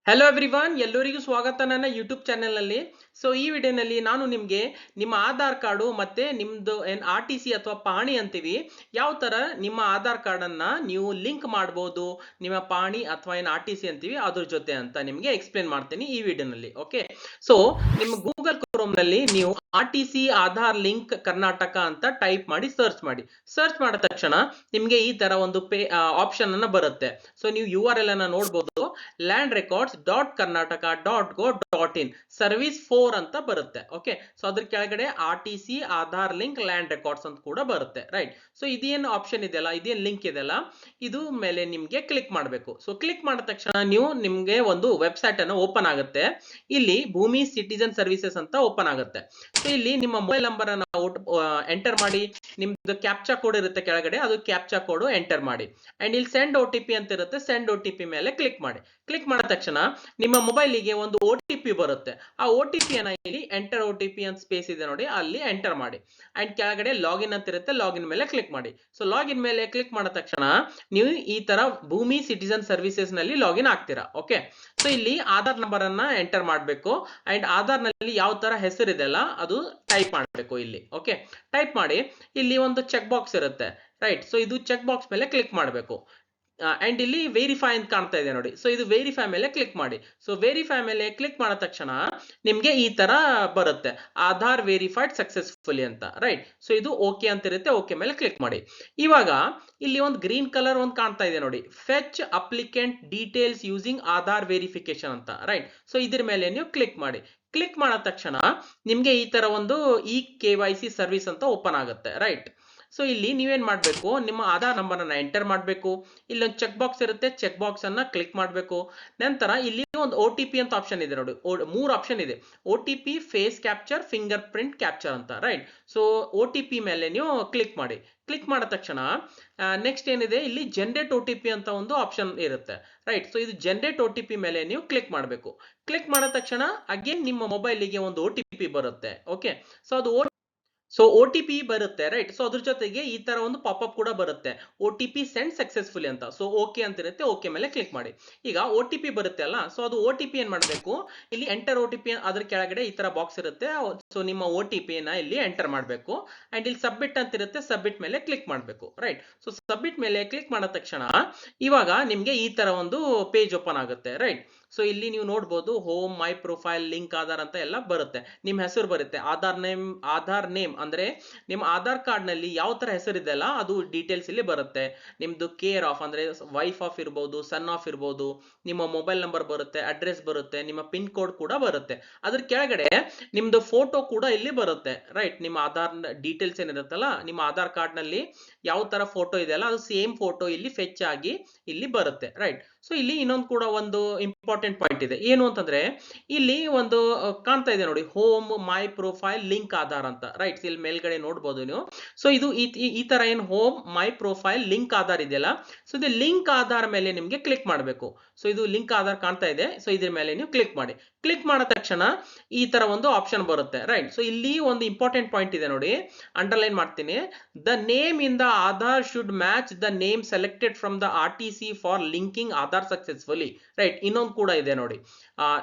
Hello everyone, ಎಲ್ಲರಿಗೂ ಸ್ವಾಗತ ನನ್ನ ಯೂಟ್ಯೂಬ್ ಚಾನೆಲ್ನಲ್ಲಿ. ಸೊ ಈ ವಿಡಿಯೋನಲ್ಲಿ ನಾನು ನಿಮಗೆ ನಿಮ್ಮ ಆಧಾರ್ ಕಾರ್ಡು ಮತ್ತೆ ನಿಮ್ದು ಆರ್ ಟಿ ಸಿ ಅಥವಾ ಪಹಣಿ ಅಂತೀವಿ, ಯಾವ ತರ ನಿಮ್ಮ ಆಧಾರ್ ಕಾರ್ಡ್ ಅನ್ನ ನೀವು ಲಿಂಕ್ ಮಾಡಬಹುದು ನಿಮ್ಮ ಪಹಣಿ ಅಥವಾ ಆರ್ ಟಿ ಸಿ ಅಂತೀವಿ ಅದ್ರ ಜೊತೆ ಅಂತ ನಿಮಗೆ ಎಕ್ಸ್ಪ್ಲೇನ್ ಮಾಡ್ತೀನಿ ಈ ವಿಡಿಯೋನಲ್ಲಿ. ಓಕೆ, ಸೊ ನಿಮ್ಮ ಗೂಗಲ್ ಕ್ರೋಮ್ ನಲ್ಲಿ ನೀವು R T C Aadhaar link Karnataka ಅಂತ ಟೈಪ್ ಮಾಡಿ ಸರ್ಚ್ ಮಾಡಿ. ಸರ್ಚ್ ಮಾಡಿದ ತಕ್ಷಣ ನಿಮಗೆ ಈ ತರ ಒಂದು ಆಪ್ಷನ್ ಅನ್ನ ಬರುತ್ತೆ. ಸೊ ನೀವು URL ಅನ್ನ ನೋಡಬಹುದು, land records dot Karnataka dot gov dot in service 4 ಅಂತ ಬರುತ್ತೆ. ಓಕೆ, ಸೊ ಅದ್ರ ಕೆಳಗಡೆ R T C Aadhaar link land records ಅಂತ ಕೂಡ ಬರುತ್ತೆ. ರೈಟ್, ಸೊ ಇದೇನು ಆಪ್ಷನ್ ಇದೆಯಲ್ಲ, ಇದೇನು ಲಿಂಕ್ ಇದೆಯಲ್ಲ, ಇದು ಮೇಲೆ ನಿಮ್ಗೆ ಕ್ಲಿಕ್ ಮಾಡಬೇಕು. ಸೊ ಕ್ಲಿಕ್ ಮಾಡಿದ ತಕ್ಷಣ ನಿಮ್ಗೆ ಒಂದು ವೆಬ್ಸೈಟ್ ಅನ್ನು ಓಪನ್ ಆಗುತ್ತೆ. ಇಲ್ಲಿ ಭೂಮಿ ಸಿಟಿಜನ್ ಸರ್ವಿಸಸ್ ಅಂತ ಓಪನ್ ಆಗುತ್ತೆ. ಸೊ ಇಲ್ಲಿ ನಿಮ್ಮ ಮೊಬೈಲ್ ನಂಬರ್ ಅನ್ನ ಎಂಟರ್ ಮಾಡಿ, ನಿಮ್ದು ಕ್ಯಾಪ್ಚಾ ಕೋಡ್ ಇರುತ್ತೆ ಕೆಳಗಡೆ, ಅದು ಕ್ಯಾಪ್ಚಾ ಕೋಡ್ ಎಂಟರ್ ಮಾಡಿ. ಅಂಡ್ ಇಲ್ಲಿ ಸೆಂಡ್ ಒ ಟಿ ಪಿ ಅಂತ ಇರುತ್ತೆ, ಸೆಂಡ್ ಒ ಟಿ ಪಿ ಮೇಲೆ ಕ್ಲಿಕ್ ಮಾಡಿ. ಕ್ಲಿಕ್ ಮಾಡಿದ ತಕ್ಷಣ ನಿಮ್ಮ ಮೊಬೈಲಿಗೆ ಒಂದು ಒ ಟಿ ಪಿ ಬರುತ್ತೆ. ಆ ಒ ಟಿ ಪಿ ಅನ್ನ ಇಲ್ಲಿ ಎಂಟರ್ ಒ ಟಿ ಪಿ ಅಂತ ಸ್ಪೇಸ್ ಇದೆ ನೋಡಿ, ಅಲ್ಲಿ ಎಂಟರ್ ಮಾಡಿ. ಅಂಡ್ ಕೆಳಗಡೆ ಲಾಗಿನ್ ಅಂತ ಇರುತ್ತೆ, ಲಾಗಿನ್ ಮೇಲೆ ಕ್ಲಿಕ್ ಮಾಡಿ. ಸೊ ಲಾಗಿನ್ ಮೇಲೆ ಕ್ಲಿಕ್ ಮಾಡಿದ ತಕ್ಷಣ ನೀವು ಈ ತರ ಭೂಮಿ ಸಿಟಿಜನ್ ಸರ್ವಿಸಸ್ ನಲ್ಲಿ ಲಾಗಿನ್ ಆಗ್ತೀರಾ. ಓಕೆ, ಸೊ ಇಲ್ಲಿ ಆಧಾರ್ ನಂಬರ್ ಅನ್ನ ಎಂಟರ್ ಮಾಡಬೇಕು. ಅಂಡ್ ಆಧಾರ್ ನಲ್ಲಿ ಯಾವ ತರ ಹೆಸರು ಇದೆಲ್ಲ ಅದು ಟೈಪ್ ಮಾಡಬೇಕು ಇಲ್ಲಿ. ಓಕೆ, ಟೈಪ್ ಮಾಡಿ ಇಲ್ಲಿ ಒಂದು ಚೆಕ್ ಬಾಕ್ಸ್ ಇರುತ್ತೆ. ರೈಟ್, ಸೊ ಇದು ಚೆಕ್ ಬಾಕ್ಸ್ ಮೇಲೆ ಕ್ಲಿಕ್ ಮಾಡಬೇಕು. ಅಂಡ್ ಇಲ್ಲಿ ವೆರಿಫೈ ಅಂತ ಕಾಣ್ತಾ ಇದೆ ನೋಡಿ, ಸೊ ಇದು ವೆರಿಫೈ ಮೇಲೆ ಕ್ಲಿಕ್ ಮಾಡಿ. ಸೊ ವೆರಿಫೈ ಮೇಲೆ ಕ್ಲಿಕ್ ಮಾಡಿದ ತಕ್ಷಣ ನಿಮ್ಗೆ ಈ ತರ ಬರುತ್ತೆ, ಆಧಾರ್ ವೆರಿಫೈಡ್ ಸಕ್ಸಸ್ಫುಲಿ ಅಂತ. ರೈಟ್, ಸೊ ಇದು ಓಕೆ ಅಂತ ಇರುತ್ತೆ, ಓಕೆ ಮೇಲೆ ಕ್ಲಿಕ್ ಮಾಡಿ. ಇವಾಗ ಇಲ್ಲಿ ಒಂದು ಗ್ರೀನ್ ಕಲರ್ ಒಂದು ಕಾಣ್ತಾ ಇದೆ ನೋಡಿ, fetch applicant details using Aadhaar verification ಅಂತ. ರೈಟ್, ಸೊ ಇದ್ರ ಮೇಲೆ ನೀವು ಕ್ಲಿಕ್ ಮಾಡಿ. ಕ್ಲಿಕ್ ಮಾಡಿದ ತಕ್ಷಣ ನಿಮ್ಗೆ ಈ ತರ ಒಂದು ಇ KYC ಸರ್ವಿಸ್ ಅಂತ ಓಪನ್ ಆಗುತ್ತೆ. ರೈಟ್, ಸೊ ಇಲ್ಲಿ ನೀವೇನ್ ಮಾಡ್ಬೇಕು, ನಿಮ್ಮ ಆಧಾರ್ ನಂಬರ್ ಅನ್ನ ಎಂಟರ್ ಮಾಡಬೇಕು. ಇಲ್ಲೊಂದು ಚೆಕ್ ಬಾಕ್ಸ್ ಇರುತ್ತೆ, ಚೆಕ್ ಬಾಕ್ಸ್ ಅನ್ನ ಕ್ಲಿಕ್ ಮಾಡಬೇಕು. ನಂತರ ಇಲ್ಲಿ ಒಂದು ಒ ಟಿ ಪಿ ಅಂತ ಆಪ್ಷನ್ ಇದೆ ನೋಡಿ, 3 ಆಪ್ಷನ್ ಇದೆ, O T P, face capture, finger print capture ಅಂತ. Right, so O T P ಮೇಲೆ ನೀವು ಕ್ಲಿಕ್ ಮಾಡಿ. ಕ್ಲಿಕ್ ಮಾಡಿದ ತಕ್ಷಣ ನೆಕ್ಸ್ಟ್ ಏನಿದೆ, ಇಲ್ಲಿ ಜನರೇಟ್ ಒ ಟಿ ಪಿ ಅಂತ ಒಂದು ಆಪ್ಷನ್ ಇರುತ್ತೆ. ರೈಟ್, ಸೊ ಇದು ಜನರೇಟ್ ಒ ಟಿ ಪಿ ಮೇಲೆ ನೀವು ಕ್ಲಿಕ್ ಮಾಡಬೇಕು. ಕ್ಲಿಕ್ ಮಾಡಿದ ತಕ್ಷಣ ಅಗೇನ್ ನಿಮ್ಮ ಮೊಬೈಲಿಗೆ ಒಂದು ಒ ಟಿ ಪಿ ಬರುತ್ತೆ. ಓಕೆ, ಸೊ ಅದು ಒ ಟಿ ಪಿ ಬರುತ್ತೆ. ರೈಟ್, ಸೊ ಅದ್ರ ಜೊತೆಗೆ ಈ ತರ ಒಂದು ಪಾಪ್ಅಪ್ ಕೂಡ ಬರುತ್ತೆ, ಒ ಟಿ ಪಿ ಸೆಂಡ್ ಸಕ್ಸಸ್ಫುಲಿ ಅಂತ. ಸೊ ಓಕೆ ಅಂತ ಇರುತ್ತೆ, ಓಕೆ ಮೇಲೆ ಕ್ಲಿಕ್ ಮಾಡಿ. ಈಗ ಒ ಟಿ ಪಿ ಬರುತ್ತೆ ಅಲ್ಲ, ಸೊ ಅದು ಒ ಟಿ ಪಿ ಏನ್ ಮಾಡಬೇಕು, ಇಲ್ಲಿ ಎಂಟರ್ ಒ ಟಿ ಪಿ ಅದ್ರ ಕೆಳಗಡೆ ಈ ತರ ಬಾಕ್ಸ್ ಇರುತ್ತೆ. ಸೊ ನಿಮ್ಮ ಒ ಟಿ ಪಿ ನ ಇಲ್ಲಿ ಎಂಟರ್ ಮಾಡಬೇಕು. ಅಂಡ್ ಇಲ್ಲಿ ಸಬ್ಮಿಟ್ ಅಂತ ಇರುತ್ತೆ, ಸಬ್ಮಿಟ್ ಮೇಲೆ ಕ್ಲಿಕ್ ಮಾಡಬೇಕು. ರೈಟ್, ಸೊ ಸಬ್ಮಿಟ್ ಮೇಲೆ ಕ್ಲಿಕ್ ಮಾಡಿದ ತಕ್ಷಣ ಇವಾಗ ನಿಮ್ಗೆ ಈ ತರ ಒಂದು ಪೇಜ್ ಓಪನ್ ಆಗುತ್ತೆ. ರೈಟ್, ಸೊ ಇಲ್ಲಿ ನೀವು ನೋಡಬಹುದು, home, my profile, link Aadhaar ಅಂತ ಎಲ್ಲ ಬರುತ್ತೆ. ನಿಮ್ಮ ಹೆಸರು ಬರುತ್ತೆ, ಆಧಾರ್ ನೇಮ್ ಅಂದ್ರೆ ನಿಮ್ಮ ಆಧಾರ್ ಕಾರ್ಡ್ ನಲ್ಲಿ ಯಾವ ತರ ಹೆಸರಿದೆ ಅಲ್ಲ ಅದು ಡೀಟೇಲ್ಸ್ ಇಲ್ಲಿ ಬರುತ್ತೆ. ನಿಮ್ದು ಕೇರ್ ಆಫ್ ಅಂದ್ರೆ ವೈಫ್ ಆಫ್ ಇರ್ಬೋದು, ಸನ್ ಆಫ್ ಇರ್ಬೋದು, ನಿಮ್ಮ ಮೊಬೈಲ್ ನಂಬರ್ ಬರುತ್ತೆ, ಅಡ್ರೆಸ್ ಬರುತ್ತೆ, ನಿಮ್ಮ ಪಿನ್ ಕೋಡ್ ಕೂಡ ಬರುತ್ತೆ. ಅದ್ರ ಕೆಳಗಡೆ ನಿಮ್ದು ಫೋಟೋ ಕೂಡ ಇಲ್ಲಿ ಬರುತ್ತೆ. ರೈಟ್, ನಿಮ್ಮ ಆಧಾರ್ ಡೀಟೇಲ್ಸ್ ಏನಿರುತ್ತಲ್ಲ, ನಿಮ್ಮ ಆಧಾರ್ ಕಾರ್ಡ್ ನಲ್ಲಿ ಯಾವ ತರ ಫೋಟೋ ಇದೆ ಅಲ್ಲ ಅದು ಸೇಮ್ ಫೋಟೋ ಇಲ್ಲಿ ಫೆಚ್ ಆಗಿ ಇಲ್ಲಿ ಬರುತ್ತೆ. ರೈಟ್, ಸೊ ಇಲ್ಲಿ ಇನ್ನೊಂದು ಕೂಡ ಒಂದು ಇಂಪಾರ್ಟೆಂಟ್ ಪಾಯಿಂಟ್ ಇದೆ, ಏನು ಅಂತಂದ್ರೆ ಇಲ್ಲಿ ಒಂದು ಕಾಣ್ತಾ ಇದೆ ನೋಡಿ, home, my profile, link Aadhaar ಅಂತ. ರೈಟ್, ಇಲ್ಲಿ ಮೇಲ್ಗಡೆ ನೋಡಬಹುದು ನೀವು. ಸೊ ಇದು ಈ ತರ ಏನು home, my profile, link Aadhaar ಇದೆಯಲ್ಲ, ಸೊ ಇದು ಲಿಂಕ್ ಆಧಾರ್ ಮೇಲೆ ನಿಮ್ಗೆ ಕ್ಲಿಕ್ ಮಾಡಬೇಕು. ಸೊ ಇದು ಲಿಂಕ್ ಆಧಾರ್ ಕಾಣ್ತಾ ಇದೆ, ಸೊ ಇದ್ರ ಮೇಲೆ ನೀವು ಕ್ಲಿಕ್ ಮಾಡಿ. ಕ್ಲಿಕ್ ಮಾಡಿದ ತಕ್ಷಣ ಈ ತರ ಒಂದು ಆಪ್ಷನ್ ಬರುತ್ತೆ. ರೈಟ್, ಸೊ ಇಲ್ಲಿ ಒಂದು ಇಂಪಾರ್ಟೆಂಟ್ ಪಾಯಿಂಟ್ ಇದೆ ನೋಡಿ, ಅಂಡರ್ಲೈನ್ ಮಾಡ್ತೀನಿ, the name in the Aadhaar should match the name selected from the R T C for linking Aadhaar successfully. Right, ಇನ್ನೊಂದು ಕೂಡ ಇದೆ ನೋಡಿ,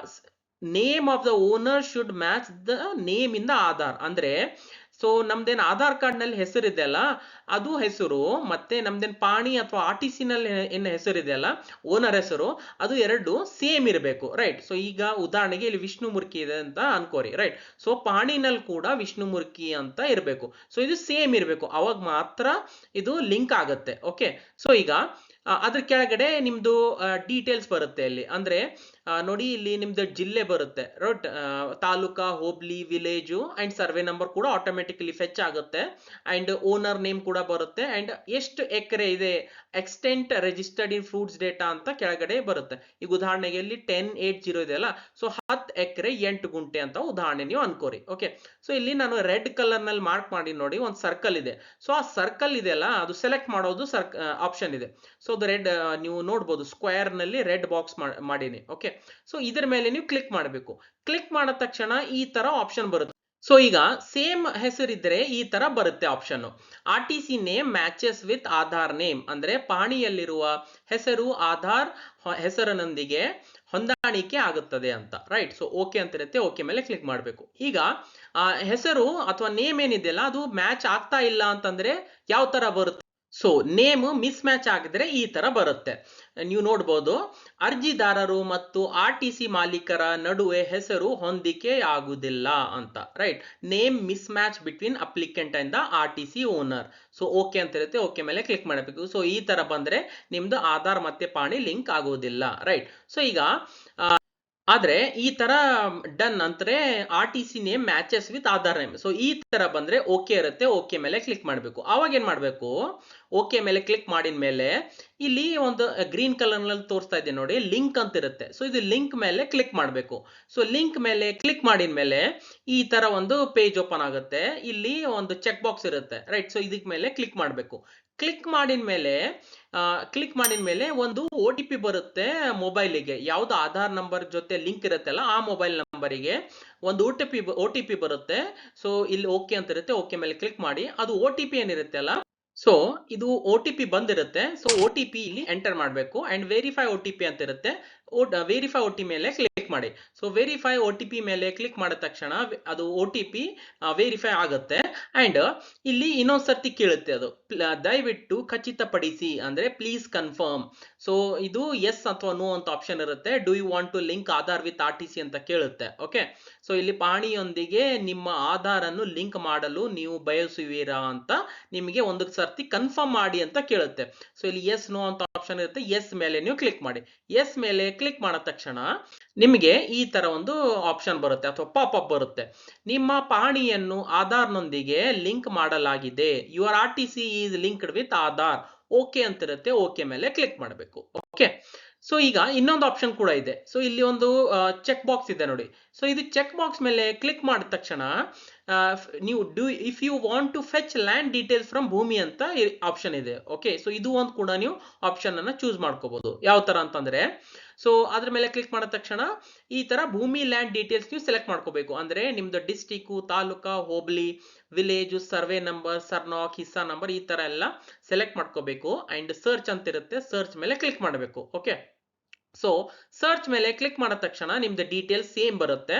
name of the owner should match the name in the Aadhaar. ಅಂದ್ರೆ so ನಮ್ದೇನ್ Aadhaar card ನಲ್ಲಿ ಹೆಸರಿದೆ ಅಲ್ಲ ಅದು ಹೆಸರು, ಮತ್ತೆ ನಮ್ದೇನ್ ಪಾಣಿ ಅಥವಾ ಆರ್ ಟಿ ಸಿ ನಲ್ಲಿ ಏನ್ ಹೆಸರಿದೆ ಅಲ್ಲ ಓನರ್ ಹೆಸರು, ಅದು ಎರಡು ಸೇಮ್ ಇರಬೇಕು. ರೈಟ್, ಸೊ ಈಗ ಉದಾಹರಣೆಗೆ ಇಲ್ಲಿ ವಿಷ್ಣುಮೂರ್ತಿ ಇದೆ ಅಂತ ಅನ್ಕೋರಿ. ರೈಟ್, ಸೊ ಪಾಣಿನಲ್ಲಿ ಕೂಡ ವಿಷ್ಣುಮೂರ್ತಿ ಅಂತ ಇರಬೇಕು. ಸೊ ಇದು ಸೇಮ್ ಇರಬೇಕು, ಅವಾಗ ಮಾತ್ರ ಇದು ಲಿಂಕ್ ಆಗುತ್ತೆ. ಓಕೆ, ಸೊ ಈಗ ಅದ್ರ ಕೆಳಗಡೆ ನಿಮ್ದು ಡೀಟೇಲ್ಸ್ ಬರುತ್ತೆ ಇಲ್ಲಿ, ಅಂದ್ರೆ ನೋಡಿ ಇಲ್ಲಿ ನಿಮ್ದು ಜಿಲ್ಲೆ ಬರುತ್ತೆ. Right, taluka, hobli, village and survey number ಕೂಡ ಆಟೋಮೆಟಿಕಲಿ ಫೆಚ್ ಆಗುತ್ತೆ. ಅಂಡ್ ಓನರ್ ನೇಮ್ ಕೂಡ ಬರುತ್ತೆ. ಅಂಡ್ ಎಷ್ಟು ಎಕರೆ ಇದೆ, extent registered in fruits data ಅಂತ ಕೆಳಗಡೆ ಬರುತ್ತೆ. ಈಗ ಉದಾಹರಣೆಗೆ ಇಲ್ಲಿ 1080 ಇದೆ ಅಲ್ಲ, ಸೊ 10 ಎಕರೆ 8 ಗುಂಟೆ ಅಂತ ಉದಾಹರಣೆ ನೀವು ಅನ್ಕೋರಿ. ಓಕೆ, ಸೊ ಇಲ್ಲಿ ನಾನು ರೆಡ್ ಕಲರ್ ನಲ್ಲಿ ಮಾರ್ಕ್ ಮಾಡಿ ನೋಡಿ, ಒಂದು ಸರ್ಕಲ್ ಇದೆ. ಸೊ ಆ ಸರ್ಕಲ್ ಇದೆ ಅಲ್ಲ ಅದು ಸೆಲೆಕ್ಟ್ ಮಾಡೋದು ಆಪ್ಷನ್ ಇದೆ. ಸೊ ಅದು ರೆಡ್ ನೀವು ನೋಡಬಹುದು, ಸ್ಕ್ವೇರ್ ನಲ್ಲಿ ರೆಡ್ ಬಾಕ್ಸ್ ಮಾಡೀನಿ. ಓಕೆ, ಸೊ ಇದರ ಮೇಲೆ ನೀವು ಕ್ಲಿಕ್ ಮಾಡಬೇಕು. ಕ್ಲಿಕ್ ಮಾಡಿದ ತಕ್ಷಣ ಈ ತರ ಆಪ್ಷನ್ ಬರುತ್ತೆ. ಸೊ ಈಗ ಸೇಮ್ ಹೆಸರಿದ್ರೆ ಈ ತರ ಬರುತ್ತೆ option. RTC name matches with Aadhaar name ಅಂದ್ರೆ ಪಹಣಿಯಲ್ಲಿರುವ ಹೆಸರು ಆಧಾರ್ ಹೆಸರಿನೊಂದಿಗೆ ಹೊಂದಾಣಿಕೆ ಆಗುತ್ತದೆ ಅಂತ, ರೈಟ್. ಸೊ ಓಕೆ ಅಂತ ಇರುತ್ತೆ, ಓಕೆ ಮೇಲೆ ಕ್ಲಿಕ್ ಮಾಡಬೇಕು. ಈಗ ಹೆಸರು ಅಥವಾ ನೇಮ್ ಏನಿದೆಯಲ್ಲ ಅದು ಮ್ಯಾಚ್ ಆಗ್ತಾ ಇಲ್ಲ ಅಂತಂದ್ರೆ ಯಾವ ತರ ಬರುತ್ತೆ? ಸೊ ನೇಮ್ ಮಿಸ್ ಮ್ಯಾಚ್ ಆಗಿದ್ರೆ ಈ ತರ ಬರುತ್ತೆ. ನೀವು ನೋಡ್ಬೋದು, ಅರ್ಜಿದಾರರು ಮತ್ತು RTC ಮಾಲೀಕರ ನಡುವೆ ಹೆಸರು ಹೊಂದಿಕೆ ಆಗುವುದಿಲ್ಲ ಅಂತ, right. Name miss match between applicant and the RTC owner. So okay ಅಂತ ಇರುತ್ತೆ, ಓಕೆ ಮೇಲೆ ಕ್ಲಿಕ್ ಮಾಡಬೇಕು. ಸೊ ಈ ತರ ಬಂದ್ರೆ ನಿಮ್ದು ಆಧಾರ್ ಮತ್ತೆ ಪಾಣಿ ಲಿಂಕ್ ಆಗುವುದಿಲ್ಲ, ರೈಟ್. ಸೊ ಈಗ ಆದ್ರೆ ಈ ತರ ಡನ್ ಅಂದ್ರೆ RTC name matches with Aadhaar name. So ಈ ತರ ಬಂದ್ರೆ ಓಕೆ ಇರುತ್ತೆ, ಓಕೆ ಮೇಲೆ ಕ್ಲಿಕ್ ಮಾಡಬೇಕು. ಅವಾಗ ಏನ್ ಮಾಡ್ಬೇಕು, ಓಕೆ ಮೇಲೆ ಕ್ಲಿಕ್ ಮಾಡಿದ ಮೇಲೆ ಇಲ್ಲಿ ಒಂದು ಗ್ರೀನ್ ಕಲರ್ ನಲ್ಲಿ ತೋರಿಸ್ತಾ ಇದೆ ನೋಡಿ, ಲಿಂಕ್ ಅಂತ ಇರುತ್ತೆ. ಸೊ ಇದು ಲಿಂಕ್ ಮೇಲೆ ಕ್ಲಿಕ್ ಮಾಡಬೇಕು. ಸೊ ಲಿಂಕ್ ಮೇಲೆ ಕ್ಲಿಕ್ ಮಾಡಿದ ಮೇಲೆ ಈ ತರ ಒಂದು ಪೇಜ್ ಓಪನ್ ಆಗುತ್ತೆ. ಇಲ್ಲಿ ಒಂದು ಚೆಕ್ ಬಾಕ್ಸ್ ಇರುತ್ತೆ, ರೈಟ್. ಸೊ ಇದಕ್ ಮೇಲೆ ಕ್ಲಿಕ್ ಮಾಡಬೇಕು. ಕ್ಲಿಕ್ ಮಾಡಿದ ಮೇಲೆ ಒಂದು OTP ಬರುತ್ತೆ ಮೊಬೈಲಿಗೆ. ಯಾವ್ದು ಆಧಾರ್ ನಂಬರ್ ಜೊತೆ ಲಿಂಕ್ ಇರುತ್ತಲ್ಲ ಆ ಮೊಬೈಲ್ ನಂಬರಿಗೆ ಒಂದು OTP ಬರುತ್ತೆ. ಸೊ ಇಲ್ಲಿ ಓಕೆ ಅಂತ ಇರುತ್ತೆ, ಓಕೆ ಮೇಲೆ ಕ್ಲಿಕ್ ಮಾಡಿ. ಅದು OTP ಏನಿರುತ್ತೆ ಅಲ್ಲ, ಸೊ ಇದು OTP ಬಂದಿರುತ್ತೆ. ಸೊ OTP ಇಲ್ಲಿ ಎಂಟರ್ ಮಾಡಬೇಕು ಅಂಡ್ ವೆರಿಫೈ OTP ಅಂತ ಇರುತ್ತೆ. ವೆರಿಫೈ OTP ಮೇಲೆ ಕ್ಲಿಕ್ ಮಾಡಿ. ಸೊ ವೆರಿಫೈ OTP ಮೇಲೆ ಕ್ಲಿಕ್ ಮಾಡಿದ ತಕ್ಷಣ ಅದು OTP ವೆರಿಫೈ ಆಗುತ್ತೆ. ಅಂಡ್ ಇಲ್ಲಿ ಇನ್ನೊಂದ್ಸರ್ತಿ ಕೇಳುತ್ತೆ ಅದು, ದಯವಿಟ್ಟು ಖಚಿತಪಡಿಸಿ ಅಂದ್ರೆ ಪ್ಲೀಸ್ ಕನ್ಫರ್ಮ್. ಸೊ ಇದು ಎಸ್ ಅಥವಾ ನೋ ಅಂತ ಆಪ್ಷನ್ ಇರುತ್ತೆ. Do you want to link Aadhaar with RTC ಅಂತ ಕೇಳುತ್ತೆ, ಓಕೆ. ಸೊ ಇಲ್ಲಿ ಪಹಣಿಯೊಂದಿಗೆ ನಿಮ್ಮ ಆಧಾರ್ ಅನ್ನು ಲಿಂಕ್ ಮಾಡಲು ನೀವು ಬಯಸುವಿರಾ ಅಂತ ನಿಮಗೆ ಒಂದು ಸರ್ತಿ ಕನ್ಫರ್ಮ್ ಮಾಡಿ ಅಂತ ಕೇಳುತ್ತೆ. ಸೊ ಇಲ್ಲಿ ಎಸ್ ನೋ ಅಂತ ಆಪ್ಷನ್ ಇರುತ್ತೆ. ಎಸ್ ಮೇಲೆ ನೀವು ಕ್ಲಿಕ್ ಮಾಡಿ. ಎಸ್ ಮೇಲೆ ಕ್ಲಿಕ್ ಮಾಡಿದ ತಕ್ಷಣ ನಿಮಗೆ ಈ ತರ ಒಂದು ಆಪ್ಷನ್ ಬರುತ್ತೆ ಅಥವಾ ಪಾಪ್ ಅಪ್ ಬರುತ್ತೆ. ನಿಮ್ಮ ಪಹಣಿಯನ್ನು ಆಧಾರ್ನೊಂದಿಗೆ ಲಿಂಕ್ ಮಾಡಲಾಗಿದೆ. Your RTC is linked with Aadhaar. Okay ಅಂತ ಇರುತ್ತೆ, ಓಕೆ ಮೇಲೆ ಕ್ಲಿಕ್ ಮಾಡಬೇಕು, ಓಕೆ. ಸೊ ಈಗ ಇನ್ನೊಂದು ಆಪ್ಷನ್ ಕೂಡ ಇದೆ. ಸೊ ಇಲ್ಲಿ ಒಂದು ಚೆಕ್ ಬಾಕ್ಸ್ ಇದೆ ನೋಡಿ. ಸೊ ಇದು ಚೆಕ್ ಬಾಕ್ಸ್ ಮೇಲೆ ಕ್ಲಿಕ್ ಮಾಡಿದ ತಕ್ಷಣ ನೀವು if you want to fetch land details from Bhoomi ಅಂತ ಆಪ್ಷನ್ ಇದೆ, ಓಕೆ. ಸೊ ಇದು ಒಂದು ಕೂಡ ನೀವು ಆಪ್ಷನ್ ಅನ್ನ ಚೂಸ್ ಮಾಡ್ಕೋಬಹುದು. ಯಾವ ತರ ಅಂತಂದ್ರೆ, ಸೊ ಅದ್ರ ಮೇಲೆ ಕ್ಲಿಕ್ ಮಾಡಿದ ತಕ್ಷಣ ಈ ತರ ಭೂಮಿ ಲ್ಯಾಂಡ್ ಡೀಟೇಲ್ಸ್ ನೀವು ಸೆಲೆಕ್ಟ್ ಮಾಡ್ಕೋಬೇಕು. ಅಂದ್ರೆ ನಿಮ್ದು ಡಿಸ್ಟಿಕ್, ತಾಲೂಕಾ, ಹೋಬಳಿ, ವಿಲೇಜ್, ಸರ್ವೆ ನಂಬರ್, ಸರ್ನಾಕ್, ಹಿಸ್ಸಾ ನಂಬರ್ ಈ ತರ ಎಲ್ಲ ಸೆಲೆಕ್ಟ್ ಮಾಡ್ಕೋಬೇಕು. ಅಂಡ್ ಸರ್ಚ್ ಅಂತ ಇರುತ್ತೆ, ಸರ್ಚ್ ಮೇಲೆ ಕ್ಲಿಕ್ ಮಾಡಬೇಕು, ಓಕೆ. ಸೊ ಸರ್ಚ್ ಮೇಲೆ ಕ್ಲಿಕ್ ಮಾಡಿದ ತಕ್ಷಣ ನಿಮ್ದು ಡೀಟೇಲ್ಸ್ ಸೇಮ್ ಬರುತ್ತೆ.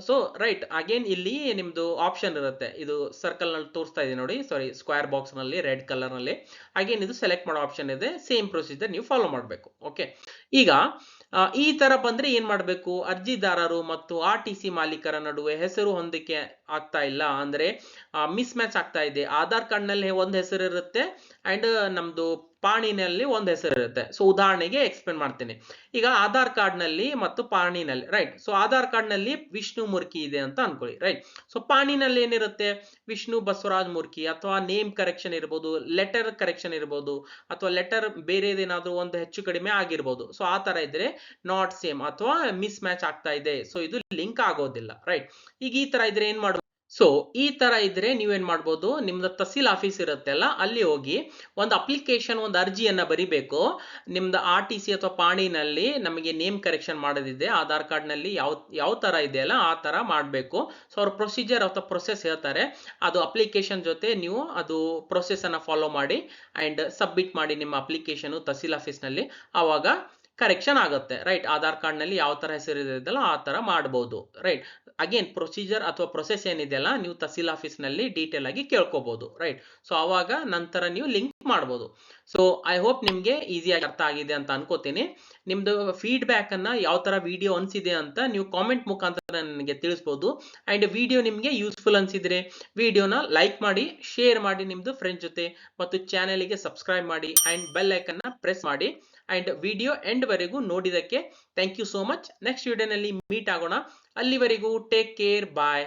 ಸೊ ರೈಟ್, ಅಗೇನ್ ಇಲ್ಲಿ ನಿಮ್ದು ಆಪ್ಷನ್ ಇರುತ್ತೆ. ಇದು ಸರ್ಕಲ್ ನಲ್ಲಿ ತೋರಿಸ್ತಾ ಇದೆ ನೋಡಿ, ಸಾರಿ ಸ್ಕ್ವೇರ್ ಬಾಕ್ಸ್ ನಲ್ಲಿ ರೆಡ್ ಕಲರ್ ನಲ್ಲಿ. ಅಗೇನ್ ಇದು ಸೆಲೆಕ್ಟ್ ಮಾಡೋ ಆಪ್ಷನ್ ಇದೆ. ಸೇಮ್ ಪ್ರೊಸೀಜರ್ ನೀವು ಫಾಲೋ ಮಾಡಬೇಕು, ಓಕೆ. ಈಗ ಈ ತರ ಬಂದ್ರೆ ಏನ್ ಮಾಡಬೇಕು, ಅರ್ಜಿದಾರರು ಮತ್ತು RTC ಮಾಲೀಕರ ನಡುವೆ ಹೆಸರು ಹೊಂದಿಕೆ ಆಗ್ತಾ ಇಲ್ಲ ಅಂದ್ರೆ ಮಿಸ್ ಮ್ಯಾಚ್ ಆಗ್ತಾ ಇದೆ. ಆಧಾರ್ ಕಾರ್ಡ್ ನಲ್ಲಿ ಒಂದ್ ಹೆಸರು ಇರುತ್ತೆ ಅಂಡ್ ನಮ್ದು ಪಾಣಿನಲ್ಲಿ ಒಂದ್ ಹೆಸರು ಇರುತ್ತೆ. ಸೊ ಉದಾಹರಣೆಗೆ ಎಕ್ಸ್ಪ್ಲೇನ್ ಮಾಡ್ತೀನಿ. ಈಗ ಆಧಾರ್ ಕಾರ್ಡ್ ನಲ್ಲಿ ಮತ್ತು ಪಾಣಿನಲ್ಲಿ, ರೈಟ್. ಸೊ ಆಧಾರ್ ಕಾರ್ಡ್ ನಲ್ಲಿ ವಿಷ್ಣು ಮುರ್ಕಿ ಇದೆ ಅಂತ ಅನ್ಕೊಳ್ಳಿ, ರೈಟ್. ಸೊ ಪಾಣಿನಲ್ಲಿ ಏನಿರುತ್ತೆ, ವಿಷ್ಣು ಬಸವರಾಜ್ ಮುರ್ಕಿ. ಅಥವಾ ನೇಮ್ ಕರೆಕ್ಷನ್ ಇರ್ಬೋದು, ಲೆಟರ್ ಕರೆಕ್ಷನ್ ಇರ್ಬೋದು, ಅಥವಾ ಲೆಟರ್ ಬೇರೆದೇನಾದ್ರೂ ಒಂದು ಹೆಚ್ಚು ಕಡಿಮೆ ಆಗಿರ್ಬೋದು. ಸೊ ಆ ತರ ಇದ್ರೆ ನಾಟ್ ಸೇಮ್ ಅಥವಾ ಮಿಸ್ ಮ್ಯಾಚ್ ಆಗ್ತಾ ಇದೆ. ಸೊ ಇದು ಲಿಂಕ್ ಆಗೋದಿಲ್ಲ, ರೈಟ್. ಈಗ ಈ ತರ ಇದ್ರೆ ಏನ್ ಮಾಡ್ಬೋದು, ಸೊ ಈ ತರ ಇದ್ರೆ ನೀವೇನ್ ಮಾಡ್ಬೋದು, ನಿಮ್ದು ತಹಸೀಲ್ ಆಫೀಸ್ ಇರುತ್ತೆ ಅಲ್ಲ, ಅಲ್ಲಿ ಹೋಗಿ ಒಂದು ಅಪ್ಲಿಕೇಶನ್, ಒಂದು ಅರ್ಜಿಯನ್ನ ಬರಿಬೇಕು. ನಿಮ್ದು RTC ಅಥವಾ ಪಾಣಿನಲ್ಲಿ ನಮಗೆ ನೇಮ್ ಕರೆಕ್ಷನ್ ಮಾಡೋದಿದೆ, ಆಧಾರ್ ಕಾರ್ಡ್ ನಲ್ಲಿ ಯಾವ ತರ ಇದೆಯಲ್ಲ ಆ ತರ ಮಾಡ್ಬೇಕು. ಸೊ ಅವ್ರ ಪ್ರೊಸೀಜರ್ ಅಥವಾ ಪ್ರೊಸೆಸ್ ಹೇಳ್ತಾರೆ, ಅದು ಅಪ್ಲಿಕೇಶನ್ ಜೊತೆ ನೀವು ಅದು ಪ್ರೊಸೆಸ್ ಅನ್ನ ಫಾಲೋ ಮಾಡಿ ಅಂಡ್ ಸಬ್ಮಿಟ್ ಮಾಡಿ ನಿಮ್ಮ ಅಪ್ಲಿಕೇಶನ್ ತಹಸೀಲ್ ಆಫೀಸ್ ನಲ್ಲಿ. ಆವಾಗ ಕರೆಕ್ಷನ್ ಆಗುತ್ತೆ, ರೈಟ್. ಆಧಾರ್ ಕಾರ್ಡ್ ನಲ್ಲಿ ಯಾವ ತರ ಹೆಸರು ಇದೆಯಲ್ಲ ಆ ತರ ಮಾಡಬಹುದು, ರೈಟ್. ಅಗೇನ್ ಪ್ರೊಸೀಜರ್ ಅಥವಾ ಪ್ರೊಸೆಸ್ ಏನಿದೆಯಲ್ಲ ನೀವು ತಹಸೀಲ್ ಆಫೀಸ್ ನಲ್ಲಿ ಡೀಟೇಲ್ ಆಗಿ ಕೇಳ್ಕೋಬಹುದು, ರೈಟ್. ಸೊ ಅವಾಗ ನಂತರ ನೀವು ಲಿಂಕ್ ಮಾಡಬಹುದು. ಸೊ ಐ ಹೋಪ್ ನಿಮ್ಗೆ ಈಸಿಯಾಗಿ ಅರ್ಥ ಆಗಿದೆ ಅಂತ ಅನ್ಕೋತೀನಿ. ನಿಮ್ದು ಫೀಡ್ಬ್ಯಾಕ್ ಅನ್ನ ಯಾವ ತರ ವಿಡಿಯೋ ಅನ್ಸಿದೆ ಅಂತ ನೀವು ಕಾಮೆಂಟ್ ಮುಖಾಂತರ ನನಗೆ ತಿಳಿಸಬಹುದು. ಅಂಡ್ ವಿಡಿಯೋ ನಿಮ್ಗೆ ಯೂಸ್ಫುಲ್ ಅನ್ಸಿದ್ರೆ ವಿಡಿಯೋನ ಲೈಕ್ ಮಾಡಿ, ಶೇರ್ ಮಾಡಿ ನಿಮ್ದು ಫ್ರೆಂಡ್ಸ್ ಜೊತೆ, ಮತ್ತು ಚಾನೆಲ್ಗೆ ಸಬ್ಸ್ಕ್ರೈಬ್ ಮಾಡಿ ಅಂಡ್ ಬೆಲ್ ಐಕನ್ ನ ಪ್ರೆಸ್ ಮಾಡಿ. ಅಂಡ್ ವಿಡಿಯೋ ಎಂಡ್ ವರೆಗೂ ನೋಡಿದಕ್ಕೆ thank you so much. Next ವಿಡಿಯೋನಲ್ಲಿ ಮೀಟ್ ಆಗೋಣ. ಅಲ್ಲಿವರೆಗೂ ಟೇಕ್ ಕೇರ್, ಬಾಯ್.